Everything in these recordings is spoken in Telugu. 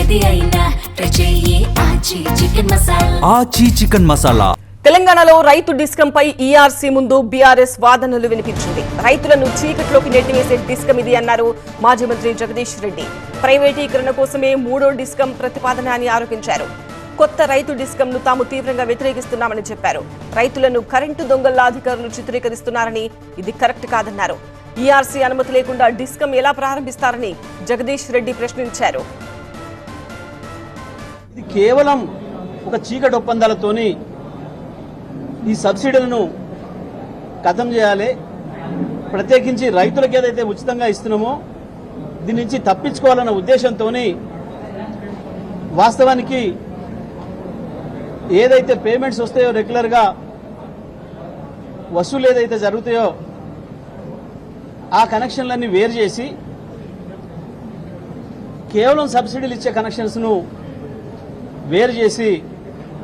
ఏది అయినా రుచి ఆచి చికెన్ మసాలా. ఆచి చికెన్ మసాలా. తెలంగాణలో రైతు డిస్కంపై ఈఆర్సీ ముందు బీఆర్ఎస్ వాదనలు వినిపించింది. రైతులను చీకట్లోకి నెట్టివేసే డిస్కం ఇది అన్నారు మాజీ మంత్రి జగదీష్ రెడ్డి. ప్రైవేటీకరణ కోసమే మూడో డిస్కం ప్రతిపాదన అని ఆరోపించారు. కొత్త రైతు డిస్కంను తాము తీవ్రంగా వ్యతిరేకిస్తున్నామని చెప్పారు. రైతులను కరెంటు దొంగల్లా అధికారులు చిత్రీకరిస్తున్నారని ఇది కరెక్ట్ కాదన్నారు. ఈఆర్సీ అనుమతి లేకుండా డిస్కం ఎలా ప్రారంభిస్తారని జగదీష్ రెడ్డి ప్రశ్నించారు. ఇది కేవలం ఒక చీకటి ఒప్పందాలతోని ఈ సబ్సిడీలను ఖతం చేయాలి. ప్రత్యేకించి రైతులకు ఏదైతే ఉచితంగా ఇస్తున్నామో దీని నుంచి తప్పించుకోవాలన్న ఉద్దేశంతో వాస్తవానికి ఏదైతే పేమెంట్స్ వస్తాయో రెగ్యులర్గా వసూలు ఏదైతే జరుగుతాయో ఆ కనెక్షన్లన్నీ వేరు చేసి కేవలం సబ్సిడీలు ఇచ్చే కనెక్షన్స్ను వేరు చేసి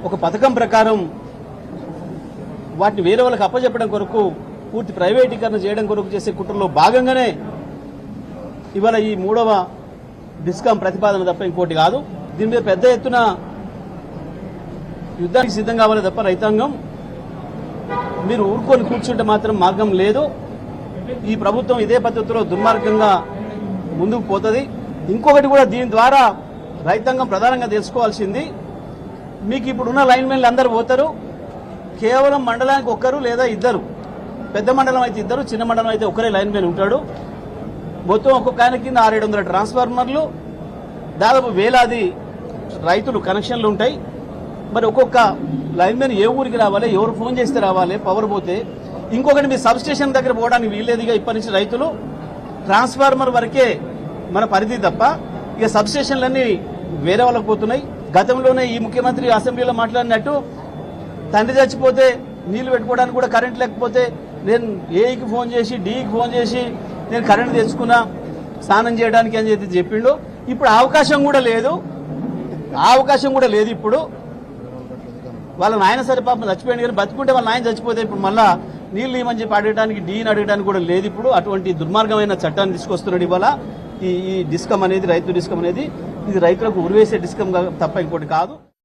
ఒక పథకం ప్రకారం వాటిని వేరే వాళ్ళకి అప్పచెప్పడం కొరకు పూర్తి ప్రైవేటీకరణ చేయడం కొరకు చేసే కుట్రలో భాగంగానే ఇవాళ ఈ మూడవ డిస్కాం ప్రతిపాదన తప్ప ఇంకోటి కాదు. దీని మీద పెద్ద ఎత్తున యుద్ధానికి సిద్ధం కావాలి తప్ప రైతాంగం మీరు ఊరుకొని కూర్చుంటే మాత్రం మార్గం లేదు. ఈ ప్రభుత్వం ఇదే పద్ధతిలో దుర్మార్గంగా ముందుకు పోతుంది. ఇంకొకటి కూడా దీని ద్వారా రైతాంగం ప్రధానంగా తెలుసుకోవాల్సింది, మీకు ఇప్పుడున్న లైన్మెన్లు అందరూ పోతారు, కేవలం మండలానికి ఒక్కరు లేదా ఇద్దరు, పెద్ద మండలం అయితే ఇద్దరు, చిన్న మండలం అయితే ఒకరే లైన్మెన్ ఉంటాడు. మొత్తం ఒక్కొక్క ఆయన కింద 600-700 ట్రాన్స్ఫార్మర్లు, దాదాపు వేలాది రైతులు కనెక్షన్లు ఉంటాయి. మరి ఒక్కొక్క లైన్మెన్ ఏ ఊరికి రావాలి, ఎవరు ఫోన్ చేస్తే రావాలి, పవర్ పోతే. ఇంకొకటి మీ సబ్ స్టేషన్ దగ్గర పోవడానికి వీల్లేదుగా. ఇప్పటి నుంచి రైతులు ట్రాన్స్ఫార్మర్ వరకే మన పరిధి తప్ప ఇక సబ్ స్టేషన్లన్నీ వేరే వాళ్ళకి పోతున్నాయి. గతంలోనే ఈ ముఖ్యమంత్రి అసెంబ్లీలో మాట్లాడినట్టు తండ్రి చచ్చిపోతే నీళ్లు పెట్టుకోవడానికి కూడా కరెంట్ లేకపోతే నేను ఏఈకి ఫోన్ చేసి డీఈకి ఫోన్ చేసి నేను కరెంట్ తెచ్చుకున్నా స్నానం చేయడానికి అని చెప్పి చెప్పిండు. ఇప్పుడు అవకాశం కూడా లేదు, ఇప్పుడు వాళ్ళ నాయన సరే పాపం చచ్చిపోయింది, కానీ బతుకుంటే వాళ్ళ నాయన చచ్చిపోతే ఇప్పుడు మళ్ళా నీళ్ళు ఇవ్వమని చెప్పి అడగడానికి డీని అడగడానికి కూడా లేదు. ఇప్పుడు అటువంటి దుర్మార్గమైన చట్టాన్ని తీసుకొస్తున్నాడు ఇవాళ ఈ డిస్కం అనేది, రైతు డిస్కం అనేది. ఇది రైతులకు ఉరివేసే డిస్కం తప్ప ఇంకోటి కాదు.